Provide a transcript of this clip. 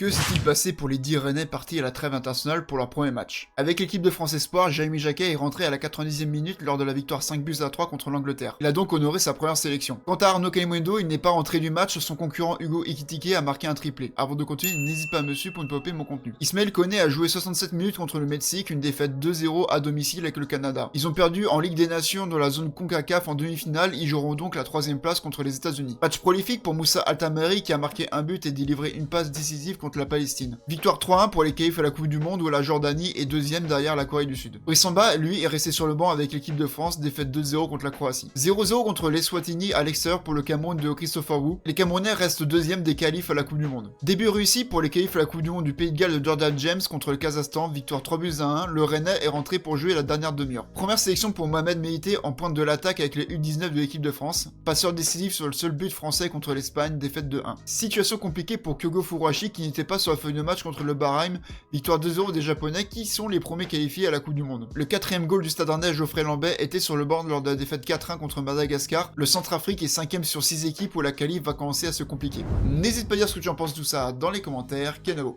Que s'est-il passé pour les 10 Rennais partis à la trêve internationale pour leur premier match? Avec l'équipe de France Espoir, Jérémy Jacquet est rentré à la 90e minute lors de la victoire 5-3 contre l'Angleterre. Il a donc honoré sa première sélection. Quant à Arnaud Kalimuendo, il n'est pas rentré du match, son concurrent Hugo Ekitike a marqué un triplé. Avant de continuer, n'hésite pas à me suivre pour ne pas louper mon contenu. Ismaël Koné a joué 67 minutes contre le Mexique, une défaite 2-0 à domicile avec le Canada. Ils ont perdu en Ligue des Nations dans la zone CONCACAF en demi-finale, ils joueront donc la 3ème place contre les États-Unis. Match prolifique pour Moussa Altamari qui a marqué un but et délivré une passe décisive contre la Palestine. Victoire 3-1 pour les qualifs à la Coupe du Monde où la Jordanie est deuxième derrière la Corée du Sud. Brissamba, lui, est resté sur le banc avec l'équipe de France, défaite 2-0 contre la Croatie. 0-0 contre l'Eswatini à l'extérieur pour le Cameroun de Christopher Wu. Les Camerounais restent deuxième des qualifs à la Coupe du Monde. Début réussi pour les qualifs à la Coupe du Monde du Pays de Galles de Jordan James contre le Kazakhstan, victoire 3-1. Le Rennais est rentré pour jouer la dernière demi-heure. Première sélection pour Mohamed Meïté en pointe de l'attaque avec les U19 de l'équipe de France. Passeur décisif sur le seul but français contre l'Espagne, défaite 2-1. Situation compliquée pour Kyogo Furuhashi qui n'était pas sur la feuille de match contre le Bahreïn, victoire 2-0 des Japonais qui sont les premiers qualifiés à la Coupe du Monde. Le 4ème goal du Stade Rennais, Geoffrey Lambert, était sur le bord lors de la défaite 4-1 contre Madagascar. Le Centrafrique est 5ème sur 6 équipes où la qualif va commencer à se compliquer. N'hésite pas à dire ce que tu en penses de tout ça dans les commentaires. Kenavo.